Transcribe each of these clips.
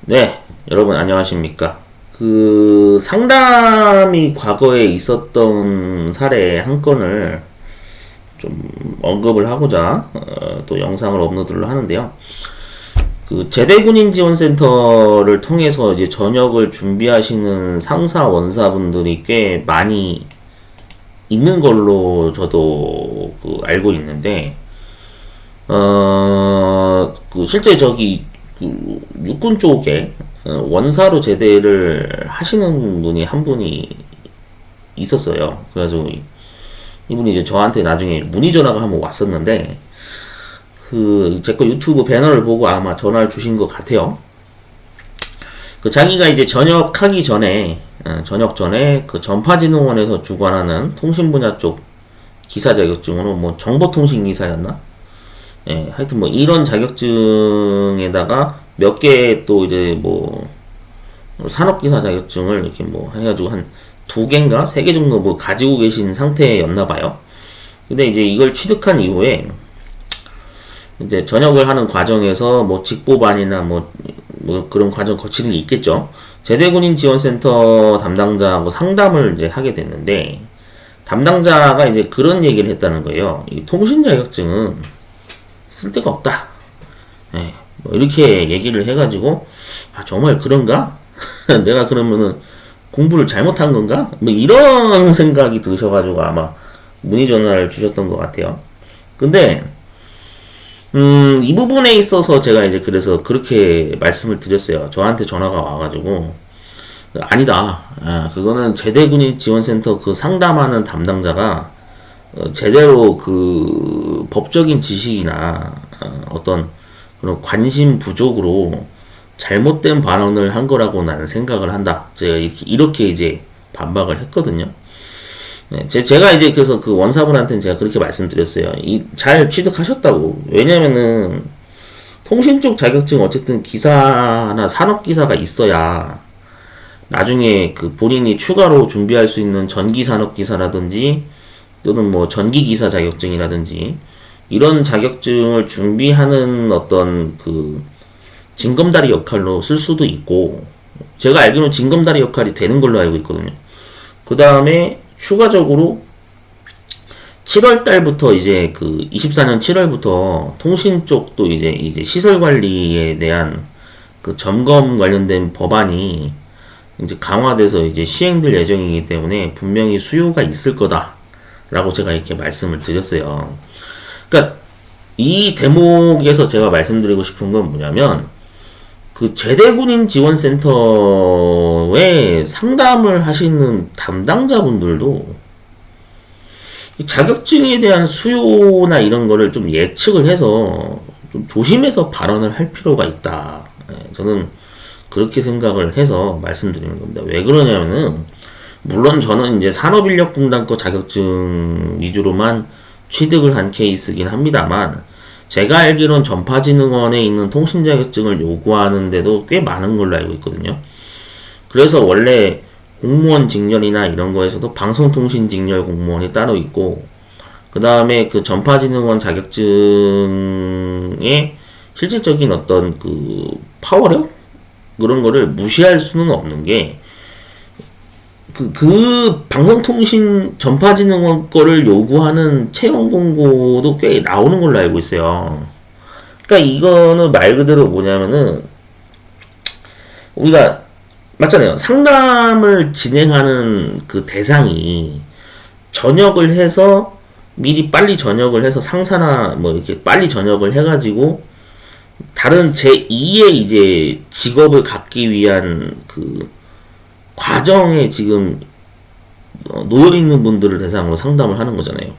네, 여러분 안녕하십니까. 그 상담이 과거에 있었던 사례 한 건을 좀 언급을 하고자 또 영상을 업로드를 하는데요. 그 제대군인 지원센터를 통해서 이제 전역을 준비하시는 상사 원사분들이 꽤 많이 있는 걸로 저도 알고 있는데, 실제 저기 육군 쪽에 원사로 제대를 하시는 분이 한 분이 있었어요. 그래가지고 이분이 이제 저한테 나중에 문의 전화가 한번 왔었는데, 제 거 유튜브 배너를 보고 아마 전화를 주신 것 같아요. 자기가 이제 전역하기 전에, 전역 전에 전파진흥원에서 주관하는 통신 분야 쪽 기사 자격증으로 정보통신 기사였나? 예, 하여튼 이런 자격증에다가 몇 개 또 이제 산업기사 자격증을 이렇게 해가지고 한 두 개인가 세 개 정도 가지고 계신 상태였나봐요. 근데 이제 이걸 취득한 이후에 이제 전역을 하는 과정에서 직보반이나 그런 과정 거치는 게 있겠죠. 제대군인 지원센터 담당자하고 상담을 이제 하게 됐는데, 담당자가 이제 그런 얘기를 했다는 거예요. 이 통신 자격증은 쓸데가 없다. 예, 이렇게 얘기를 해가지고, 아, 정말 그런가? 내가 그러면은 공부를 잘못한 건가? 이런 생각이 드셔가지고 아마 문의 전화를 주셨던 것 같아요. 근데, 이 부분에 있어서 제가 이제 그래서 그렇게 말씀을 드렸어요. 저한테 전화가 와가지고, 아니다. 그거는 제대군인 지원센터 상담하는 담당자가 제대로 법적인 지식이나 어떤 그런 관심 부족으로 잘못된 발언을 한 거라고 나는 생각을 한다. 제가 이렇게 이제 반박을 했거든요. 네, 제가 이제 그래서 원사분한테는 제가 그렇게 말씀드렸어요. 잘 취득하셨다고. 왜냐면은 통신 쪽 자격증 어쨌든 기사나 산업기사가 있어야 나중에 본인이 추가로 준비할 수 있는 전기산업기사라든지 또는 전기기사 자격증이라든지 이런 자격증을 준비하는 어떤 징검다리 역할로 쓸 수도 있고, 제가 알기로는 징검다리 역할이 되는 걸로 알고 있거든요. 그 다음에 추가적으로 7월 달부터 이제 24년 7월부터 통신 쪽도 이제 시설 관리에 대한 점검 관련된 법안이 이제 강화돼서 이제 시행될 예정이기 때문에 분명히 수요가 있을 거다라고 제가 이렇게 말씀을 드렸어요. 그러니까 이 대목에서 제가 말씀드리고 싶은 건 뭐냐면, 제대군인 지원센터에 상담을 하시는 담당자분들도 자격증에 대한 수요나 이런 거를 좀 예측을 해서 좀 조심해서 발언을 할 필요가 있다. 저는 그렇게 생각을 해서 말씀드리는 겁니다. 왜 그러냐면은, 물론 저는 이제 산업인력공단 거 자격증 위주로만 취득을 한 케이스긴 합니다만, 제가 알기로는 전파진흥원에 있는 통신 자격증을 요구하는데도 꽤 많은 걸로 알고 있거든요. 그래서 원래 공무원 직렬이나 이런 거에서도 방송통신 직렬 공무원이 따로 있고, 그 다음에 전파진흥원 자격증의 실질적인 어떤 파워력? 그런 거를 무시할 수는 없는 게, 방송통신 전파진흥원 거를 요구하는 채용 공고도 꽤 나오는 걸로 알고 있어요. 그러니까 이거는 말 그대로 뭐냐면은, 우리가 맞잖아요. 상담을 진행하는 대상이 전역을 해서 미리 빨리 전역을 해서 상사나 이렇게 빨리 전역을 해가지고 다른 제2의 이제 직업을 갖기 위한 과정에 지금 놓여 있는 분들을 대상으로 상담을 하는 거잖아요.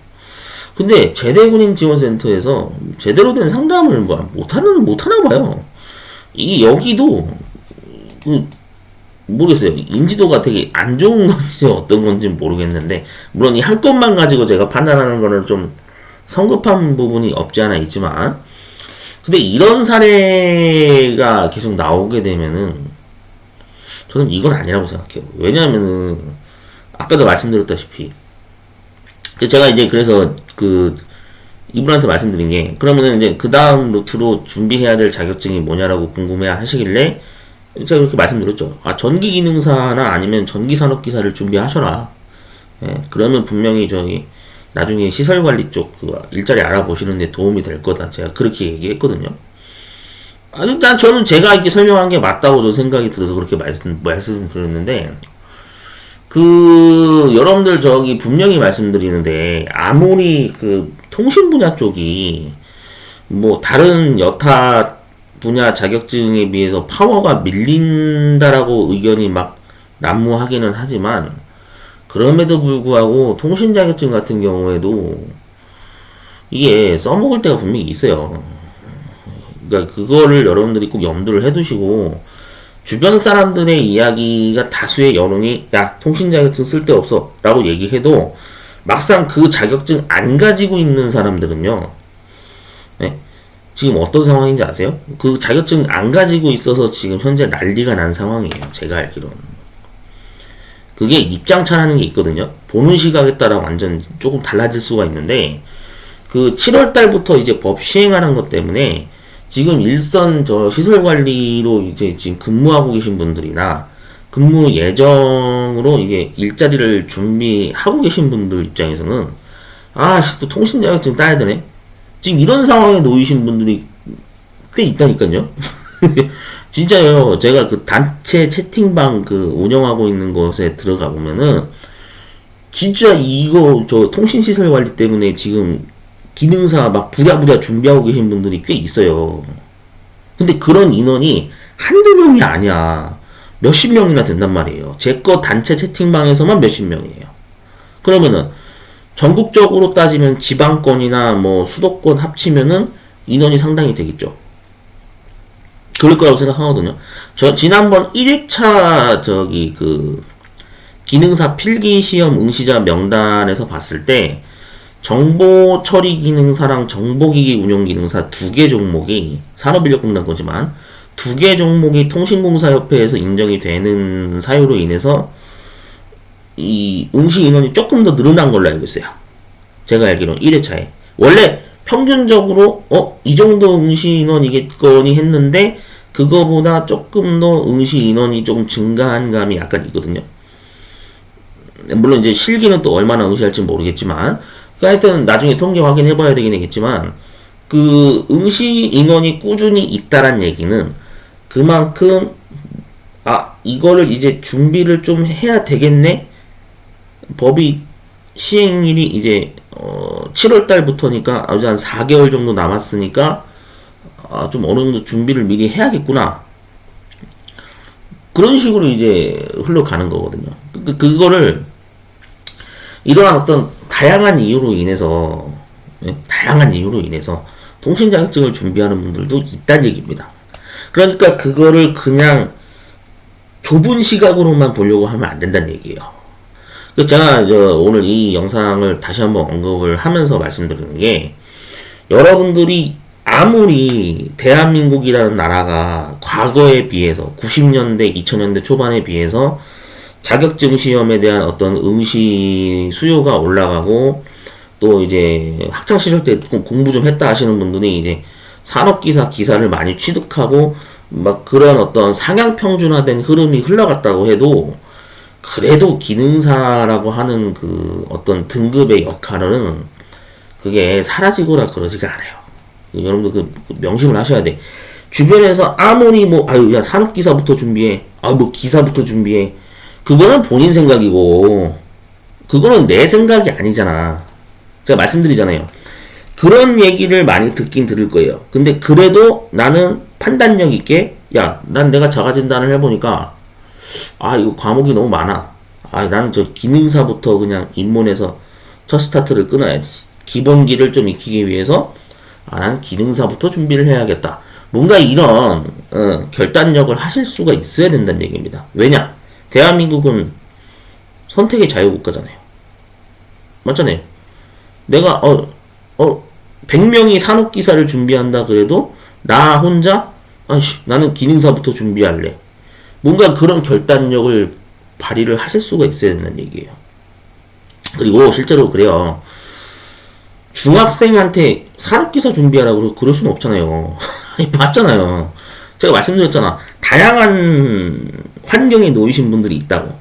근데 제대군인 지원센터에서 제대로 된 상담을 못하나 봐요. 이게 여기도 모르겠어요. 인지도가 되게 안 좋은 건지 어떤 건지 모르겠는데, 물론 이 한 건만 가지고 제가 판단하는 거는 좀 성급한 부분이 없지 않아 있지만, 근데 이런 사례가 계속 나오게 되면은 저는 이건 아니라고 생각해요. 왜냐하면은 아까도 말씀드렸다시피 제가 이제 그래서 이분한테 말씀드린 게, 그러면은 이제 그 다음 루트로 준비해야 될 자격증이 뭐냐라고 궁금해 하시길래 제가 그렇게 말씀드렸죠. 전기기능사나 아니면 전기산업기사를 준비하셔라. 예, 그러면 분명히 저기 나중에 시설관리 쪽 그 일자리 알아보시는데 도움이 될 거다. 제가 그렇게 얘기했거든요. 일단 저는 제가 이렇게 설명한 게 맞다고 저 생각이 들어서 그렇게 말씀드렸는데, 여러분들 저기 분명히 말씀드리는데, 아무리 그 통신 분야 쪽이 뭐 다른 여타 분야 자격증에 비해서 파워가 밀린다라고 의견이 막 난무하기는 하지만, 그럼에도 불구하고 통신 자격증 같은 경우에도 이게 써먹을 때가 분명히 있어요. 그러니까 그거를 여러분들이 꼭 염두를 해두시고, 주변 사람들의 이야기가 다수의 여론이 야 통신 자격증 쓸데없어 라고 얘기해도 막상 그 자격증 안 가지고 있는 사람들은요, 네, 지금 어떤 상황인지 아세요? 그 자격증 안 가지고 있어서 지금 현재 난리가 난 상황이에요. 제가 알기로는. 그게 입장차라는 게 있거든요. 보는 시각에 따라 완전 조금 달라질 수가 있는데, 그 7월 달부터 이제 법 시행하는 것 때문에 지금 일선 저 시설관리로 이제 지금 근무하고 계신 분들이나 근무 예정으로 이게 일자리를 준비하고 계신 분들 입장에서는 또 통신 자격증 따야 되네. 지금 이런 상황에 놓이신 분들이 꽤 있다니까요. 진짜요. 제가 그 단체 채팅방 그 운영하고 있는 곳에 들어가 보면은 진짜 이거 저 통신 시설 관리 때문에 지금 기능사 막 부랴부랴 준비하고 계신 분들이 꽤 있어요. 근데 그런 인원이 한두 명이 아니야. 몇십 명이나 된단 말이에요. 제 거 단체 채팅방에서만 몇십 명이에요. 그러면은 전국적으로 따지면 지방권이나 뭐 수도권 합치면은 인원이 상당히 되겠죠. 그럴 거라고 생각하거든요. 저 지난번 1회차 저기 그 기능사 필기시험 응시자 명단에서 봤을 때 정보 처리 기능사랑 정보기기 운용 기능사 두 개 종목이 산업인력공단 거지만 두 개 종목이 통신공사협회에서 인정이 되는 사유로 인해서 이 응시 인원이 조금 더 늘어난 걸로 알고 있어요. 제가 알기로는 1회차에 원래 평균적으로 이 정도 응시 인원이겠거니 했는데 그거보다 조금 더 응시 인원이 조금 증가한 감이 약간 있거든요. 물론 이제 실기는 또 얼마나 응시할지 모르겠지만, 하여튼 나중에 통계 확인해봐야 되긴 하겠지만, 그 응시 인원이 꾸준히 있다란 얘기는 그만큼 이거를 이제 준비를 좀 해야 되겠네. 법이 시행일이 이제 7월 달부터니까 아주 한 4개월 정도 남았으니까 좀 어느 정도 준비를 미리 해야겠구나. 그런 식으로 이제 흘러가는 거거든요. 그거를 이러한 어떤 다양한 이유로 인해서 통신 자격증을 준비하는 분들도 있다는 얘기입니다. 그러니까 그거를 그냥 좁은 시각으로만 보려고 하면 안 된다는 얘기예요. 제가 오늘 이 영상을 다시 한번 언급을 하면서 말씀드리는 게, 여러분들이 아무리 대한민국이라는 나라가 과거에 비해서 90년대, 2000년대 초반에 비해서 자격증 시험에 대한 어떤 응시 수요가 올라가고 또 이제 학창 시절 때 공부 좀 했다 하시는 분들이 이제 산업기사 기사를 많이 취득하고 막 그런 어떤 상향 평준화된 흐름이 흘러갔다고 해도, 그래도 기능사라고 하는 그 어떤 등급의 역할은 그게 사라지거나 그러지가 않아요. 여러분들 그 명심을 하셔야 돼. 주변에서 아무리 야 산업기사부터 준비해, 기사부터 준비해, 그거는 본인 생각이고 그거는 내 생각이 아니잖아. 제가 말씀드리잖아요. 그런 얘기를 많이 듣긴 들을 거예요. 근데 그래도 나는 판단력 있게, 난 내가 자가진단을 해보니까 이거 과목이 너무 많아. 나는 저 기능사부터 그냥 입문해서 첫 스타트를 끊어야지. 기본기를 좀 익히기 위해서 난 기능사부터 준비를 해야겠다. 뭔가 이런 결단력을 하실 수가 있어야 된다는 얘기입니다. 왜냐? 대한민국은 선택의 자유국가잖아요. 맞잖아요. 내가 100명이 산업기사를 준비한다 그래도 나 혼자 나는 기능사부터 준비할래. 뭔가 그런 결단력을 발휘를 하실 수가 있어야 된다는 얘기예요. 그리고 실제로 그래요. 중학생한테 산업기사 준비하라고 그럴 수는 없잖아요. 맞잖아요. 제가 말씀드렸잖아. 다양한 환경에 놓이신 분들이 있다고.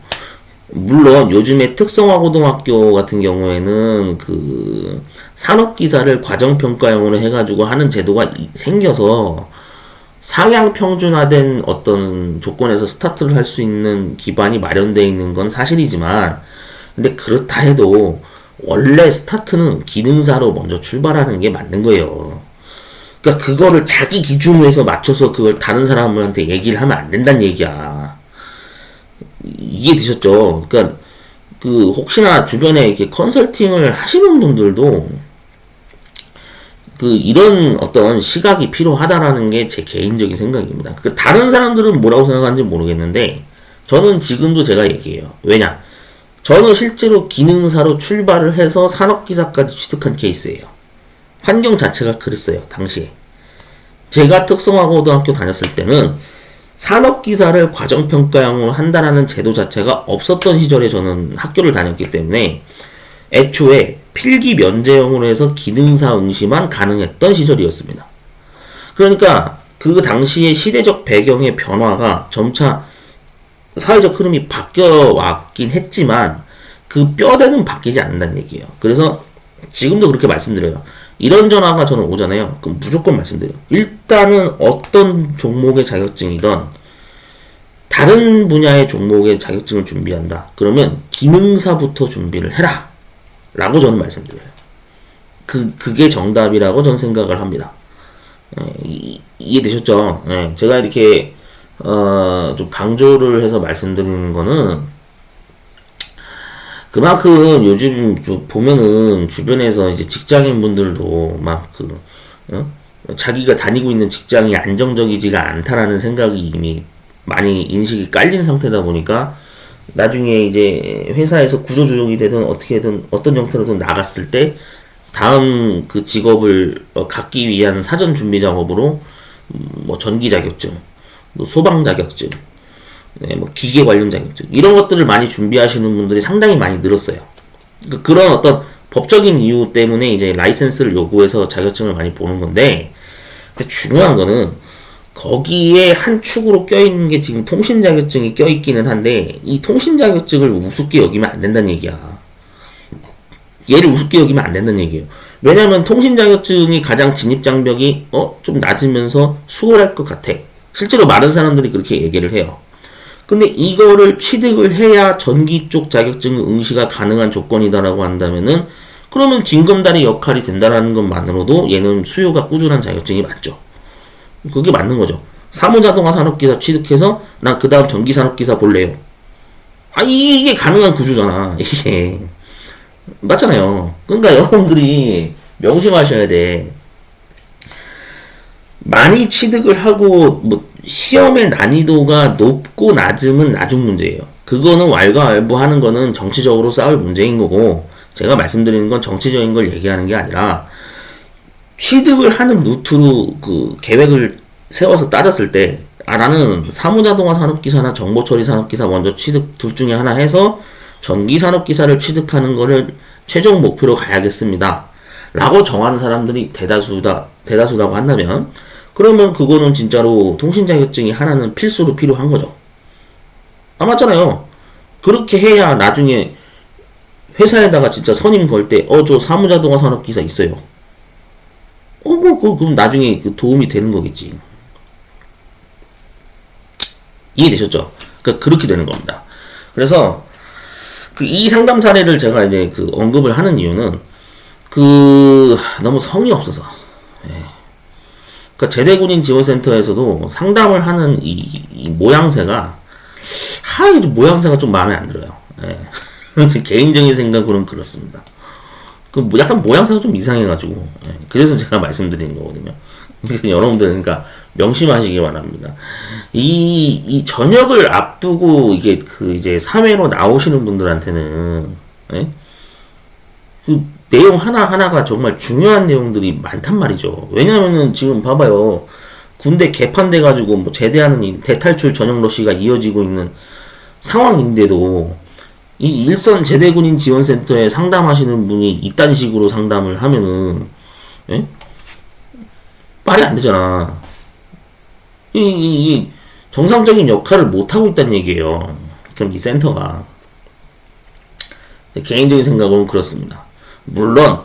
물론 요즘에 특성화고등학교 같은 경우에는 그 산업기사를 과정평가형으로 해가지고 하는 제도가 생겨서 상향 평준화된 어떤 조건에서 스타트를 할 수 있는 기반이 마련되어 있는 건 사실이지만, 근데 그렇다 해도 원래 스타트는 기능사로 먼저 출발하는 게 맞는 거예요. 그러니까 그거를 자기 기준으로 해서 맞춰서 그걸 다른 사람한테 얘기를 하면 안 된다는 얘기야. 이해되셨죠? 그러니까 그 혹시나 주변에 이렇게 컨설팅을 하시는 분들도 그 이런 어떤 시각이 필요하다라는 게 제 개인적인 생각입니다. 그 다른 사람들은 뭐라고 생각하는지 모르겠는데 저는 지금도 제가 얘기해요. 왜냐? 저는 실제로 기능사로 출발을 해서 산업기사까지 취득한 케이스예요. 환경 자체가 그랬어요, 당시에. 제가 특성화고등학교 다녔을 때는 산업기사를 과정평가형으로 한다라는 제도 자체가 없었던 시절에 저는 학교를 다녔기 때문에 애초에 필기 면제형으로 해서 기능사 응시만 가능했던 시절이었습니다. 그러니까 그 당시의 시대적 배경의 변화가 점차 사회적 흐름이 바뀌어 왔긴 했지만 그 뼈대는 바뀌지 않는다는 얘기예요. 그래서 지금도 그렇게 말씀드려요. 이런 전화가 저는 오잖아요. 그럼 무조건 말씀드려요. 일단은 어떤 종목의 자격증이든 다른 분야의 종목의 자격증을 준비한다. 그러면 기능사부터 준비를 해라. 라고 저는 말씀드려요. 그게 정답이라고 저는 생각을 합니다. 이해되셨죠? 제가 이렇게 좀 강조를 해서 말씀드리는 거는 그만큼 요즘 보면은 주변에서 이제 직장인 분들도 막 자기가 다니고 있는 직장이 안정적이지가 않다라는 생각이 이미 많이 인식이 깔린 상태다 보니까 나중에 이제 회사에서 구조조정이 되든 어떻게든 어떤 형태로든 나갔을 때 다음 그 직업을 갖기 위한 사전 준비 작업으로 뭐 전기 자격증, 뭐 소방 자격증, 뭐 기계 관련 자격증 이런 것들을 많이 준비하시는 분들이 상당히 많이 늘었어요. 그런 어떤 법적인 이유 때문에 이제 라이센스를 요구해서 자격증을 많이 보는 건데, 근데 중요한 거는 거기에 한 축으로 껴있는 게 지금 통신 자격증이 껴있기는 한데 이 통신 자격증을 우습게 여기면 안 된다는 얘기야. 얘를 우습게 여기면 안 된다는 얘기예요. 왜냐면 통신 자격증이 가장 진입 장벽이 좀 낮으면서 수월할 것 같아. 실제로 많은 사람들이 그렇게 얘기를 해요. 근데 이거를 취득을 해야 전기 쪽 자격증 응시가 가능한 조건이다라고 한다면은 그러면 징검다리 역할이 된다라는 것만으로도 얘는 수요가 꾸준한 자격증이 맞죠. 그게 맞는 거죠. 사무자동화 산업기사 취득해서 난 그 다음 전기산업기사 볼래요. 이게 가능한 구조잖아. 이게 맞잖아요. 그러니까 여러분들이 명심하셔야 돼. 많이 취득을 하고 뭐 시험의 난이도가 높고 낮음은 나중 문제예요. 그거는 왈가왈부하는 거는 정치적으로 싸울 문제인 거고, 제가 말씀드리는 건 정치적인 걸 얘기하는 게 아니라 취득을 하는 루트로 그 계획을 세워서 따졌을 때 나는 사무자동화 산업기사나 정보처리 산업기사 먼저 취득 둘 중에 하나 해서 전기산업기사를 취득하는 거를 최종 목표로 가야겠습니다 라고 정하는 사람들이 대다수다고 한다면, 그러면 그거는 진짜로 통신자격증이 하나는 필수로 필요한 거죠. 맞잖아요. 그렇게 해야 나중에 회사에다가 진짜 선임 걸 때 저 사무자동화 산업기사 있어요. 그럼 나중에 도움이 되는 거겠지. 이해되셨죠? 그러니까 그렇게 되는 겁니다. 그래서 이 상담 사례를 제가 이제 언급을 하는 이유는 너무 성의 없어서. 그러니까 제대군인 지원센터에서도 상담을 하는 이 모양새가 모양새가 좀 마음에 안 들어요. 제 개인적인 생각으로는 그렇습니다. 약간 모양새가 좀 이상해가지고 그래서 제가 말씀드리는 거거든요. 여러분들 그러니까 명심하시기 바랍니다. 이 전역을 앞두고 이게 이제 사회로 나오시는 분들한테는 그 내용 하나하나가 정말 중요한 내용들이 많단 말이죠. 왜냐면은 지금 봐봐요. 군대 개판돼가지고 뭐 제대하는 대탈출 전역 러시가 이어지고 있는 상황인데도 이 일선 제대군인 지원센터에 상담하시는 분이 이딴 식으로 상담을 하면은 말이 안 되잖아. 이 정상적인 역할을 못하고 있다는 얘기예요. 그럼 이 센터가. 개인적인 생각으로는 그렇습니다. 물론,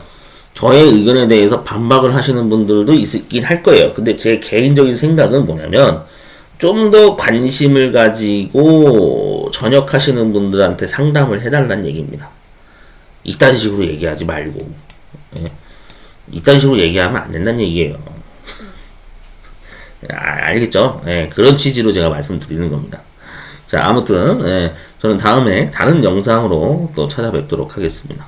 저의 의견에 대해서 반박을 하시는 분들도 있긴 할 거예요. 근데 제 개인적인 생각은 뭐냐면, 좀 더 관심을 가지고 전역하시는 분들한테 상담을 해달라는 얘기입니다. 이딴 식으로 얘기하지 말고. 예. 이딴 식으로 얘기하면 안 된다는 얘기예요. 알겠죠? 예, 그런 취지로 제가 말씀드리는 겁니다. 자, 아무튼, 예, 저는 다음에 다른 영상으로 또 찾아뵙도록 하겠습니다.